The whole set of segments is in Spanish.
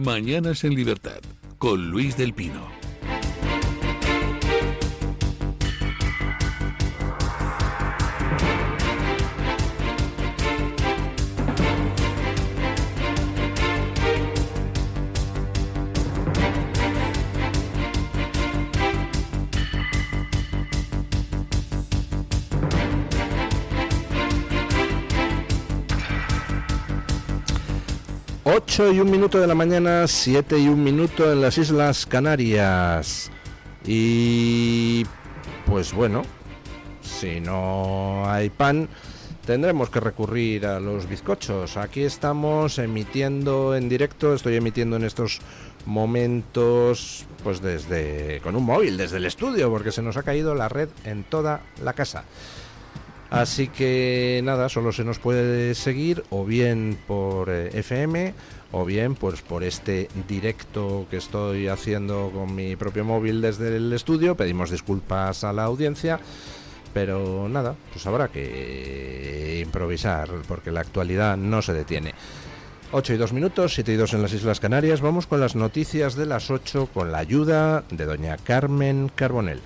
Mañanas en Libertad, con Luis del Pino. Ocho y un minuto de la mañana, 7 y un minuto en las Islas Canarias. Y pues bueno, si no hay pan, tendremos que recurrir a los bizcochos. Aquí estamos emitiendo en directo, estoy emitiendo en estos momentos pues con un móvil, desde el estudio, porque se nos ha caído la red en toda la casa. Así que nada, solo se nos puede seguir o bien por FM o bien pues por este directo que estoy haciendo con mi propio móvil desde el estudio. Pedimos disculpas a la audiencia, pero nada, pues habrá que improvisar porque la actualidad no se detiene. 8 y 2 minutos, 7 y 2 en las Islas Canarias. Vamos con las noticias de las 8 con la ayuda de doña Carmen Carbonell.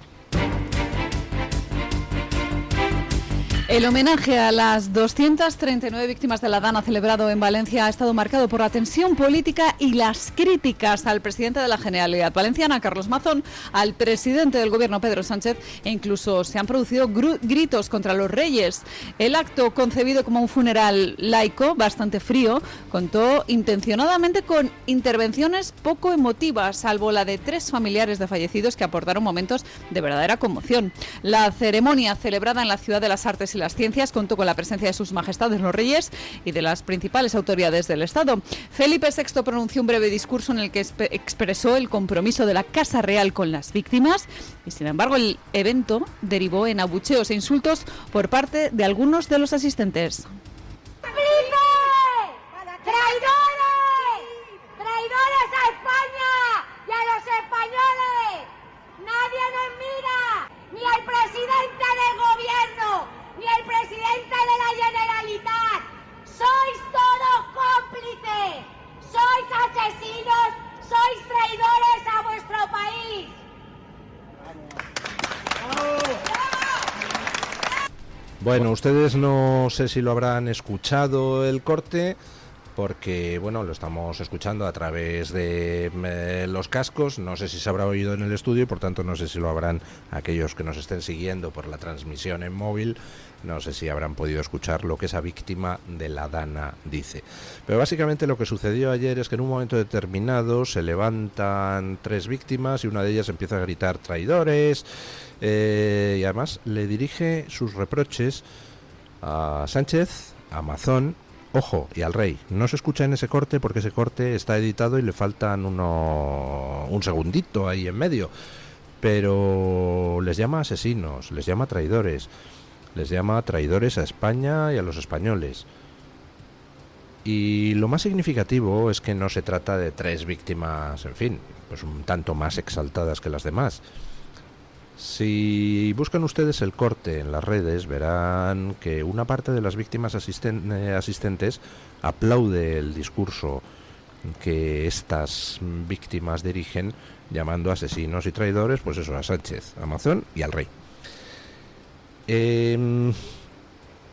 El homenaje a las 239 víctimas de la Dana celebrado en Valencia ha estado marcado por la tensión política y las críticas al presidente de la Generalidad Valenciana, Carlos Mazón, al presidente del Gobierno, Pedro Sánchez, e incluso se han producido gritos contra los reyes. El acto, concebido como un funeral laico, bastante frío, contó intencionadamente con intervenciones poco emotivas, salvo la de 3 familiares de fallecidos que aportaron momentos de verdadera conmoción. La ceremonia, celebrada en la Ciudad de las Artes y las Ciencias, contó con la presencia de sus majestades los reyes y de las principales autoridades del Estado. Felipe VI pronunció un breve discurso en el que expresó el compromiso de la Casa Real con las víctimas y, sin embargo, el evento derivó en abucheos e insultos por parte de algunos de los asistentes. ¡Felipe! ¡Traidores! ¡Traidores a España y a los españoles! ¡Nadie nos mira! ¡Ni el presidente del gobierno! ¡Ni el presidente de la Generalitat! ¡Sois todos cómplices! ¡Sois asesinos! ¡Sois traidores a vuestro país! Bueno, ustedes no sé si lo habrán escuchado el corte, porque bueno, lo estamos escuchando a través de los cascos. No sé si se habrá oído en el estudio y por tanto no sé si lo habrán aquellos que nos estén siguiendo por la transmisión en móvil. No sé si habrán podido escuchar lo que esa víctima de la Dana dice. Pero básicamente lo que sucedió ayer es que en un momento determinado se levantan 3 víctimas y una de ellas empieza a gritar traidores, y además le dirige sus reproches a Sánchez, a Mazón, ojo, y al rey. No se escucha en ese corte porque ese corte está editado y le faltan un segundito ahí en medio. Pero les llama asesinos, les llama traidores. Les llama traidores a España y a los españoles. Y lo más significativo es que no se trata de 3 víctimas, en fin, pues un tanto más exaltadas que las demás. Si buscan ustedes el corte en las redes, verán que una parte de las víctimas asistentes aplaude el discurso que estas víctimas dirigen, llamando asesinos y traidores, pues eso, a Sánchez, a Mazón y al rey.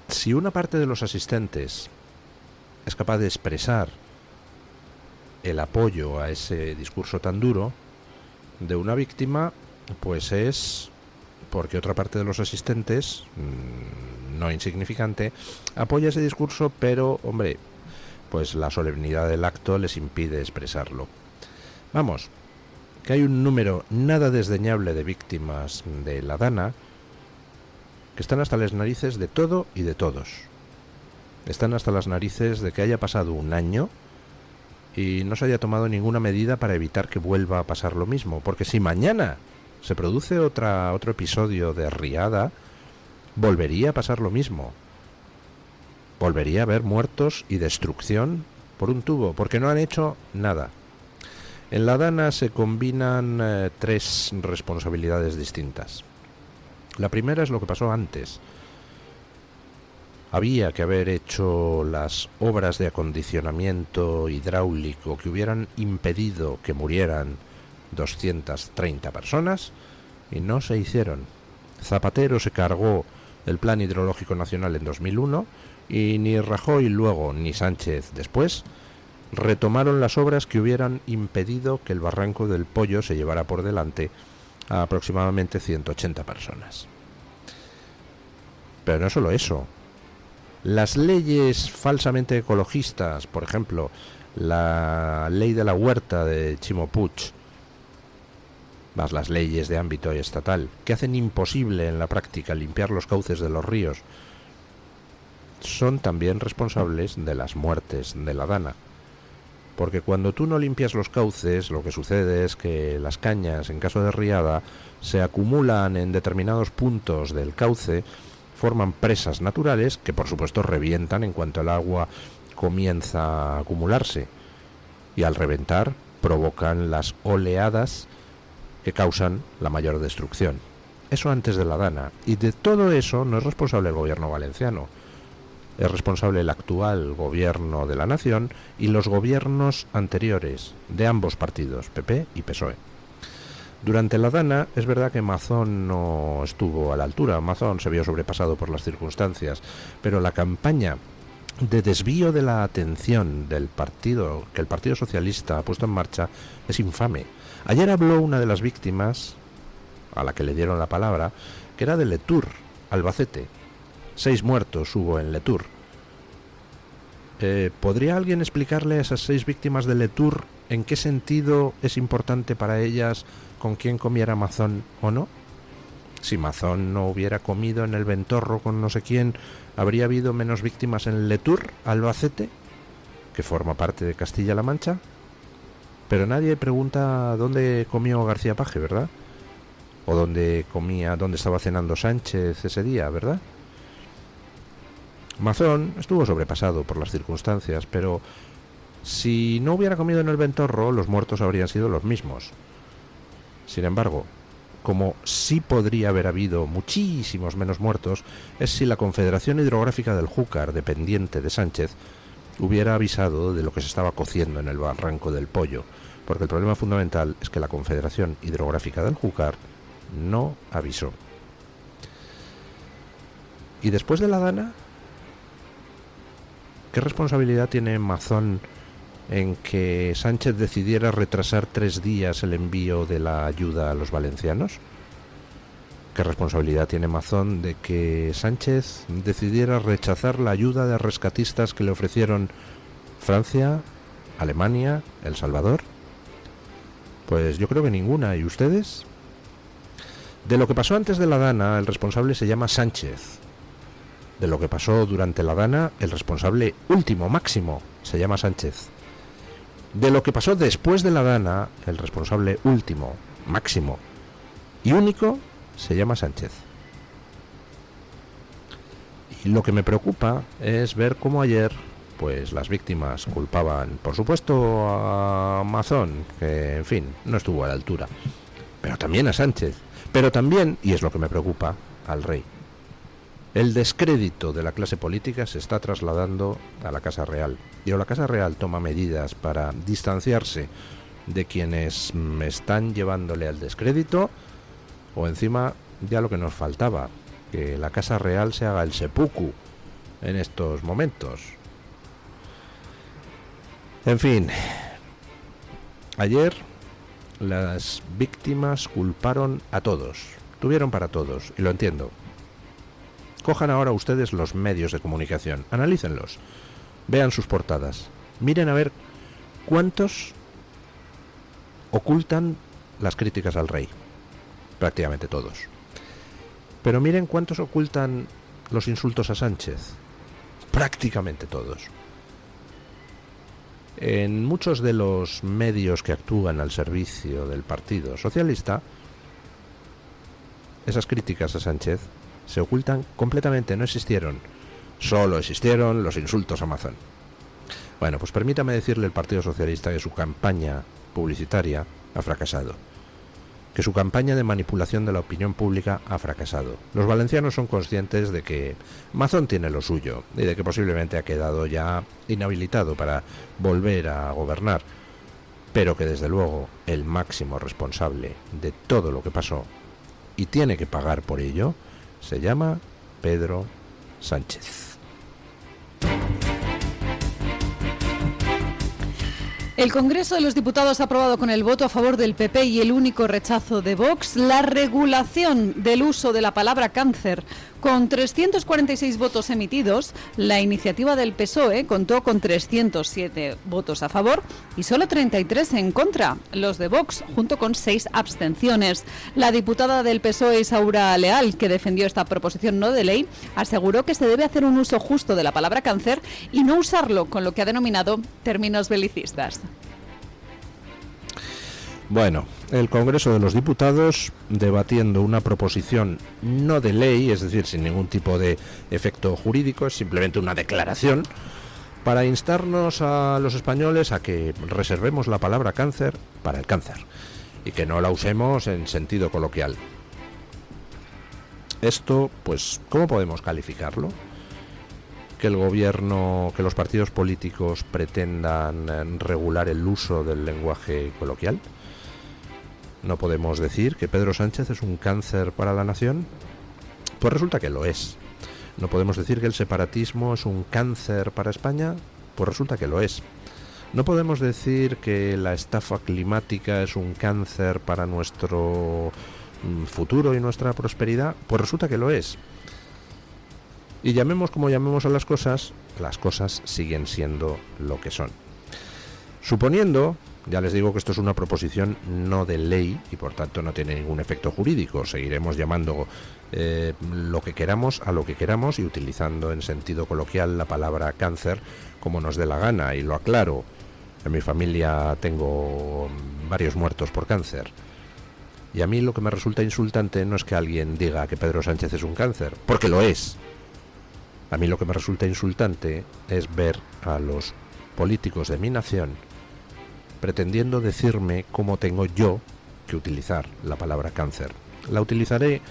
Si una parte de los asistentes es capaz de expresar el apoyo a ese discurso tan duro de una víctima, pues es porque otra parte de los asistentes, no insignificante, apoya ese discurso, pero, hombre, pues la solemnidad del acto les impide expresarlo. Vamos, que hay un número nada desdeñable de víctimas de la Dana que están hasta las narices de todo y de todos. Están hasta las narices de que haya pasado un año y no se haya tomado ninguna medida para evitar que vuelva a pasar lo mismo, porque si mañana se produce otro episodio de riada, volvería a pasar lo mismo. Volvería a haber muertos y destrucción por un tubo, porque no han hecho nada. En la Dana se combinan 3 responsabilidades distintas. La primera es lo que pasó antes. Había que haber hecho las obras de acondicionamiento hidráulico que hubieran impedido que murieran 230 personas y no se hicieron. Zapatero se cargó el Plan Hidrológico Nacional en 2001 y ni Rajoy luego ni Sánchez después retomaron las obras que hubieran impedido que el Barranco del Pollo se llevara por delante a aproximadamente 180 personas. Pero no solo eso. Las leyes falsamente ecologistas, por ejemplo, la ley de la huerta de Ximo Puig, más las leyes de ámbito estatal, que hacen imposible en la práctica limpiar los cauces de los ríos, son también responsables de las muertes de la Dana. Porque cuando tú no limpias los cauces, lo que sucede es que las cañas, en caso de riada, se acumulan en determinados puntos del cauce, forman presas naturales que por supuesto revientan en cuanto el agua comienza a acumularse, y al reventar provocan las oleadas que causan la mayor destrucción. Eso antes de la Dana, y de todo eso no es responsable el gobierno valenciano, es responsable el actual gobierno de la nación y los gobiernos anteriores de ambos partidos, PP y PSOE. Durante la Dana es verdad que Mazón no estuvo a la altura, Mazón se vio sobrepasado por las circunstancias, pero la campaña de desvío de la atención del partido que el Partido Socialista ha puesto en marcha es infame. Ayer habló una de las víctimas, a la que le dieron la palabra, que era de Letur, Albacete. 6 muertos hubo en Letur. ¿Podría alguien explicarle a esas 6 víctimas de Letur en qué sentido es importante para ellas con quién comiera Mazón o no? Si Mazón no hubiera comido en el Ventorro con no sé quién, ¿habría habido menos víctimas en Letur, Albacete, que forma parte de Castilla-La Mancha? Pero nadie pregunta dónde comió García Paje, ¿verdad? O dónde estaba cenando Sánchez ese día, ¿verdad? Mazón estuvo sobrepasado por las circunstancias, pero si no hubiera comido en el Ventorro, los muertos habrían sido los mismos. Sin embargo, como sí podría haber habido muchísimos menos muertos, es si la Confederación Hidrográfica del Júcar, dependiente de Sánchez, hubiera avisado de lo que se estaba cociendo en el Barranco del Pollo, porque el problema fundamental es que la Confederación Hidrográfica del Júcar no avisó. ¿Y después de la Dana? ¿Qué responsabilidad tiene Mazón en que Sánchez decidiera retrasar 3 días el envío de la ayuda a los valencianos? ¿Qué responsabilidad tiene Mazón de que Sánchez decidiera rechazar la ayuda de rescatistas que le ofrecieron Francia, Alemania, El Salvador? Pues yo creo que ninguna. ¿Y ustedes? De lo que pasó antes de la Dana, el responsable se llama Sánchez. De lo que pasó durante la Dana, el responsable último, máximo, se llama Sánchez. De lo que pasó después de la Dana, el responsable último, máximo y único se llama Sánchez. Y lo que me preocupa es ver cómo ayer, pues las víctimas culpaban, por supuesto, a Mazón, que en fin, no estuvo a la altura, pero también a Sánchez, pero también, y es lo que me preocupa, al rey. El descrédito de la clase política se está trasladando a la Casa Real. Y o la Casa Real toma medidas para distanciarse de quienes están llevándole al descrédito, o encima ya lo que nos faltaba, que la Casa Real se haga el seppuku en estos momentos. En fin, ayer las víctimas culparon a todos, tuvieron para todos, y lo entiendo. Cojan ahora ustedes los medios de comunicación, analícenlos, vean sus portadas, miren a ver cuántos ocultan las críticas al rey, prácticamente todos. Pero miren cuántos ocultan los insultos a Sánchez, prácticamente todos. En muchos de los medios que actúan al servicio del Partido Socialista, esas críticas a Sánchez se ocultan completamente, no existieron. Solo existieron los insultos a Mazón. Bueno, pues permítame decirle al Partido Socialista que su campaña publicitaria ha fracasado. que su campaña de manipulación de la opinión pública ha fracasado. Los valencianos son conscientes de que Mazón tiene lo suyo y de que posiblemente ha quedado ya inhabilitado para volver a gobernar, pero que desde luego el máximo responsable de todo lo que pasó y tiene que pagar por ello se llama Pedro Sánchez. El Congreso de los Diputados ha aprobado con el voto a favor del PP y el único rechazo de Vox la regulación del uso de la palabra cáncer. Con 346 votos emitidos, la iniciativa del PSOE contó con 307 votos a favor y solo 33 en contra, los de Vox, junto con 6 abstenciones. La diputada del PSOE, Isaura Leal, que defendió esta proposición no de ley, aseguró que se debe hacer un uso justo de la palabra cáncer y no usarlo con lo que ha denominado términos belicistas. Bueno, el Congreso de los Diputados, debatiendo una proposición no de ley, es decir, sin ningún tipo de efecto jurídico, es simplemente una declaración, para instarnos a los españoles a que reservemos la palabra cáncer para el cáncer y que no la usemos en sentido coloquial. Esto, pues, ¿cómo podemos calificarlo? Que el gobierno, que los partidos políticos pretendan regular el uso del lenguaje coloquial. ¿No podemos decir que Pedro Sánchez es un cáncer para la nación? Pues resulta que lo es. ¿No podemos decir que el separatismo es un cáncer para España? Pues resulta que lo es. ¿No podemos decir que la estafa climática es un cáncer para nuestro futuro y nuestra prosperidad? Pues resulta que lo es. Y llamemos como llamemos a las cosas siguen siendo lo que son. Suponiendo, ya les digo que esto es una proposición no de ley y por tanto no tiene ningún efecto jurídico, seguiremos llamando lo que queramos a lo que queramos y utilizando en sentido coloquial la palabra cáncer como nos dé la gana, y lo aclaro, en mi familia tengo varios muertos por cáncer. Y a mí lo que me resulta insultante no es que alguien diga que Pedro Sánchez es un cáncer, porque lo es. A mí lo que me resulta insultante es ver a los políticos de mi nación pretendiendo decirme cómo tengo yo que utilizar la palabra cáncer. La utilizaré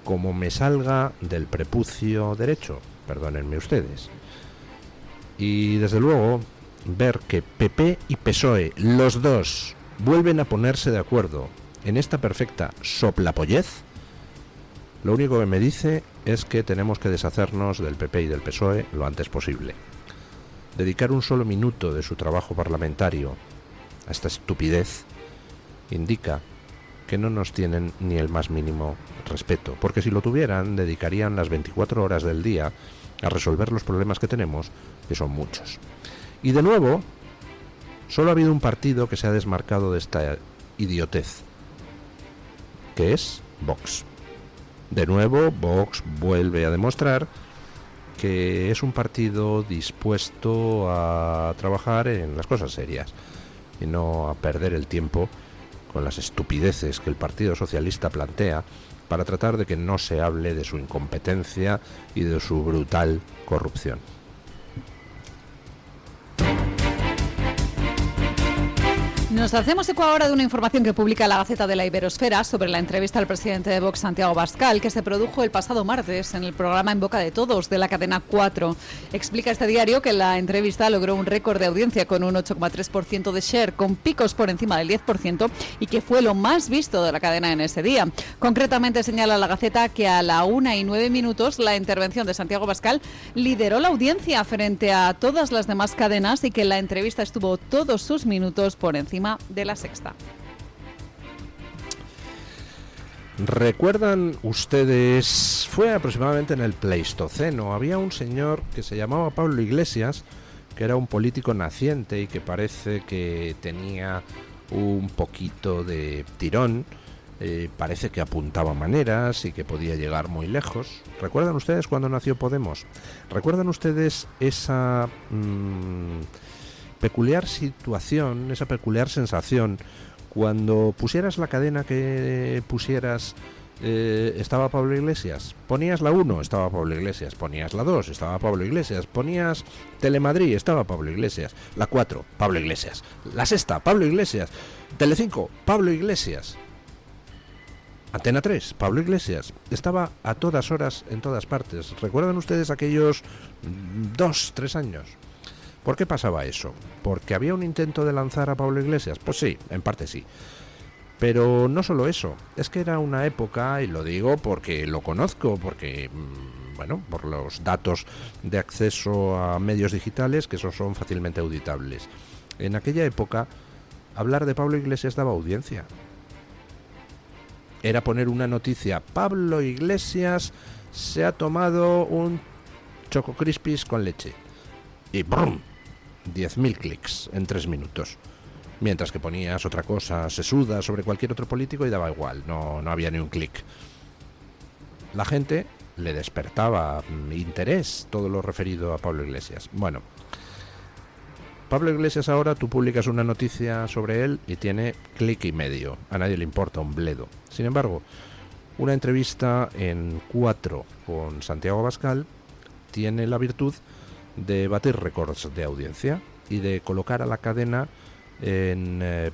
como me salga del prepucio derecho, perdónenme ustedes. Y desde luego, ver que PP y PSOE, los dos, vuelven a ponerse de acuerdo en esta perfecta soplapollez, lo único que me dice es que tenemos que deshacernos del PP y del PSOE lo antes posible. Dedicar un solo minuto de su trabajo parlamentario a esta estupidez indica que no nos tienen ni el más mínimo respeto, porque si lo tuvieran, dedicarían las 24 horas del día a resolver los problemas que tenemos, que son muchos. Y de nuevo, solo ha habido un partido que se ha desmarcado de esta idiotez, que es Vox. De nuevo, Vox vuelve a demostrar que es un partido dispuesto a trabajar en las cosas serias y no a perder el tiempo con las estupideces que el Partido Socialista plantea para tratar de que no se hable de su incompetencia y de su brutal corrupción. Nos hacemos eco ahora de una información que publica la Gaceta de la Iberosfera sobre la entrevista al presidente de Vox, Santiago Abascal, que se produjo el pasado martes en el programa En Boca de Todos de la cadena 4. Explica este diario que la entrevista logró un récord de audiencia con un 8,3% de share, con picos por encima del 10%, y que fue lo más visto de la cadena en ese día. Concretamente señala la Gaceta que a la 1:09 la intervención de Santiago Abascal lideró la audiencia frente a todas las demás cadenas y que la entrevista estuvo todos sus minutos por encima de La Sexta. ¿Recuerdan ustedes? Fue aproximadamente en el Pleistoceno. Había un señor que se llamaba Pablo Iglesias, que era un político naciente y que parece que tenía un poquito de tirón. Parece que apuntaba maneras y que podía llegar muy lejos. ¿Recuerdan ustedes cuando nació Podemos? ¿Recuerdan ustedes esa peculiar situación, esa peculiar sensación cuando pusieras la cadena que pusieras? Estaba Pablo Iglesias, ponías la 1, estaba Pablo Iglesias, ponías la 2, estaba Pablo Iglesias, ponías Telemadrid, estaba Pablo Iglesias, la 4, Pablo Iglesias, la Sexta, Pablo Iglesias, Telecinco, Pablo Iglesias. Antena 3, Pablo Iglesias, estaba a todas horas en todas partes. ¿Recuerdan ustedes aquellos 2-3 años? ¿Por qué pasaba eso? ¿Porque había un intento de lanzar a Pablo Iglesias? Pues sí, en parte sí. Pero no solo eso, es que era una época, y lo digo porque lo conozco, porque, bueno, por los datos de acceso a medios digitales, que esos son fácilmente auditables. En aquella época, hablar de Pablo Iglesias daba audiencia. Era poner una noticia: Pablo Iglesias se ha tomado un Choco Crispies con leche. Y ¡brum! 10.000 clics en 3 minutos. Mientras que ponías otra cosa sesuda sobre cualquier otro político y daba igual, no había ni un clic. La gente le despertaba interés todo lo referido a Pablo Iglesias. Bueno, Pablo Iglesias ahora tú publicas una noticia sobre él y tiene clic y medio. A nadie le importa un bledo. Sin embargo, una entrevista en 4 con Santiago Abascal tiene la virtud de batir récords de audiencia y de colocar a la cadena en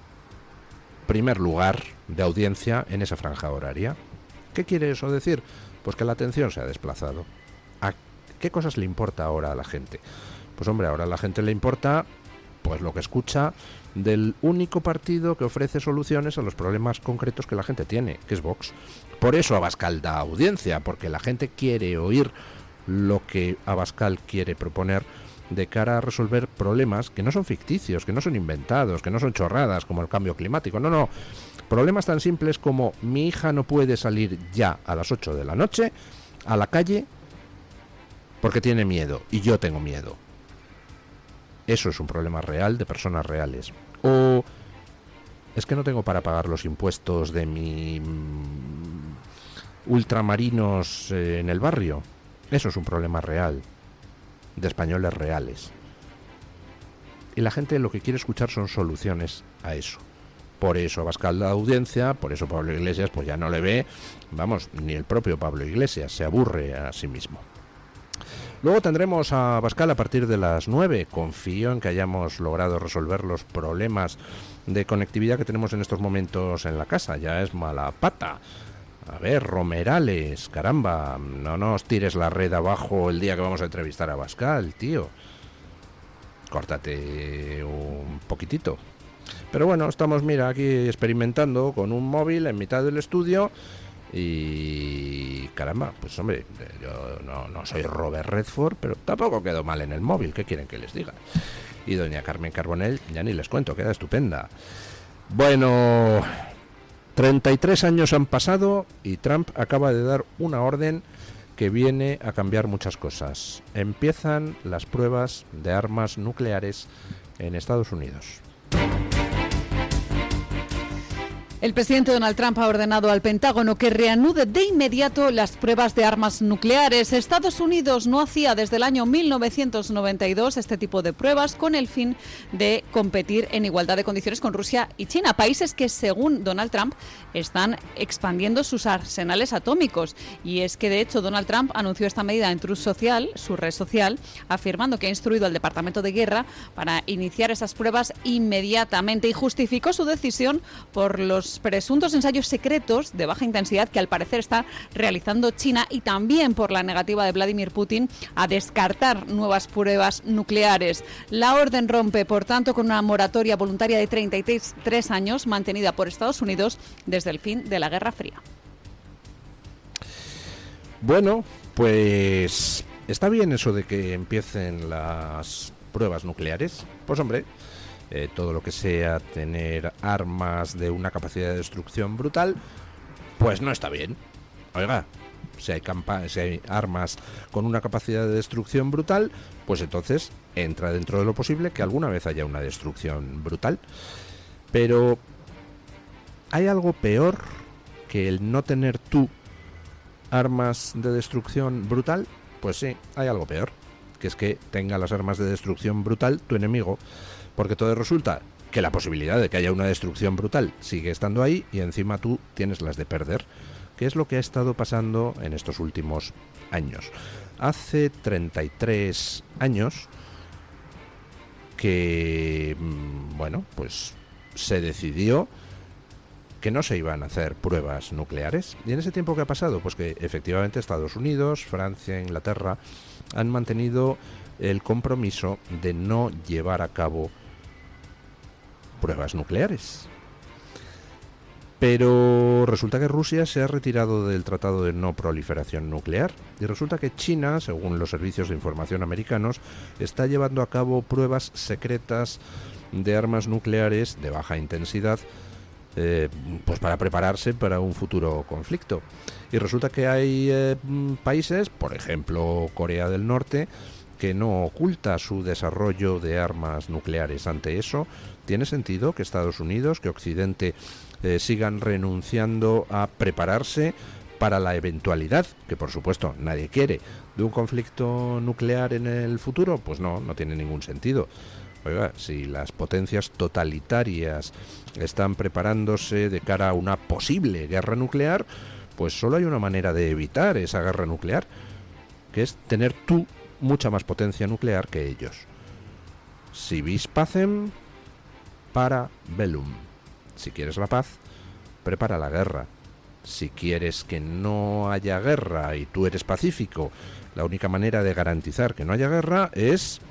primer lugar de audiencia en esa franja horaria. ¿Qué quiere eso decir? Pues que la atención se ha desplazado. ¿A qué cosas le importa ahora a la gente? Pues hombre, ahora a la gente le importa pues lo que escucha del único partido que ofrece soluciones a los problemas concretos que la gente tiene, que es Vox. Por eso Abascal da audiencia, porque la gente quiere oír lo que Abascal quiere proponer de cara a resolver problemas que no son ficticios, que no son inventados, que no son chorradas como el cambio climático. No. Problemas tan simples como: mi hija no puede salir ya a las 8 de la noche a la calle porque tiene miedo y yo tengo miedo. Eso es un problema real de personas reales. O es que no tengo para pagar los impuestos de mi ultramarinos en el barrio. Eso es un problema real de españoles reales. Y la gente lo que quiere escuchar son soluciones a eso. Por eso Abascal da audiencia, por eso Pablo Iglesias pues ya no le ve, vamos, ni el propio Pablo Iglesias, se aburre a sí mismo. Luego tendremos a Abascal a partir de las 9. Confío en que hayamos logrado resolver los problemas de conectividad que tenemos en estos momentos en la casa. Ya es mala pata. A ver, Romerales, caramba, no nos tires la red abajo el día que vamos a entrevistar a Abascal, tío. Córtate un poquitito. Pero bueno, estamos, mira, aquí experimentando con un móvil en mitad del estudio y caramba, pues hombre, yo no soy Robert Redford, pero tampoco quedo mal en el móvil, ¿qué quieren que les diga? Y doña Carmen Carbonell, ya ni les cuento, queda estupenda. Bueno, 33 años han pasado y Trump acaba de dar una orden que viene a cambiar muchas cosas. Empiezan las pruebas de armas nucleares en Estados Unidos. El presidente Donald Trump ha ordenado al Pentágono que reanude de inmediato las pruebas de armas nucleares. Estados Unidos no hacía desde el año 1992 este tipo de pruebas con el fin de competir en igualdad de condiciones con Rusia y China, países que, según Donald Trump, están expandiendo sus arsenales atómicos. Y es que, de hecho, Donald Trump anunció esta medida en Truth Social, su red social, afirmando que ha instruido al Departamento de Guerra para iniciar esas pruebas inmediatamente y justificó su decisión por los presuntos ensayos secretos de baja intensidad que al parecer está realizando China y también por la negativa de Vladimir Putin a descartar nuevas pruebas nucleares. La orden rompe, por tanto, con una moratoria voluntaria de 33 años mantenida por Estados Unidos desde el fin de la Guerra Fría. Bueno, pues está bien eso de que empiecen las pruebas nucleares. Pues hombre, todo lo que sea tener armas de una capacidad de destrucción brutal, pues no está bien. Oiga, si hay armas con una capacidad de destrucción brutal, pues entonces entra dentro de lo posible que alguna vez haya una destrucción brutal. Pero ¿hay algo peor que el no tener tú armas de destrucción brutal? Pues sí, hay algo peor, que es que tenga las armas de destrucción brutal tu enemigo. Porque todo resulta que la posibilidad de que haya una destrucción brutal sigue estando ahí y encima tú tienes las de perder, que es lo que ha estado pasando en estos últimos años. Hace 33 años que, bueno, pues se decidió que no se iban a hacer pruebas nucleares. ¿Y en ese tiempo qué ha pasado? Pues que efectivamente Estados Unidos, Francia, Inglaterra han mantenido el compromiso de no llevar a cabo pruebas nucleares. Pero resulta que Rusia se ha retirado del Tratado de No Proliferación Nuclear y resulta que China, según los servicios de información americanos, está llevando a cabo pruebas secretas de armas nucleares de baja intensidad, pues para prepararse para un futuro conflicto. Y resulta que hay países, por ejemplo Corea del Norte, que no oculta su desarrollo de armas nucleares. Ante eso, ¿tiene sentido que Estados Unidos, que Occidente sigan renunciando a prepararse para la eventualidad, que por supuesto nadie quiere, de un conflicto nuclear en el futuro? Pues no tiene ningún sentido. Oiga, si las potencias totalitarias están preparándose de cara a una posible guerra nuclear, pues solo hay una manera de evitar esa guerra nuclear, que es tener tú mucha más potencia nuclear que ellos. Si vis pacem, para bellum. Si quieres la paz, prepara la guerra. Si quieres que no haya guerra y tú eres pacífico, la única manera de garantizar que no haya guerra es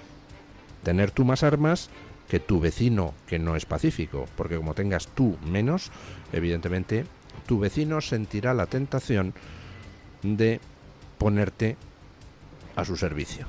tener tú más armas que tu vecino que no es pacífico, porque como tengas tú menos, evidentemente tu vecino sentirá la tentación de ponerte a su servicio.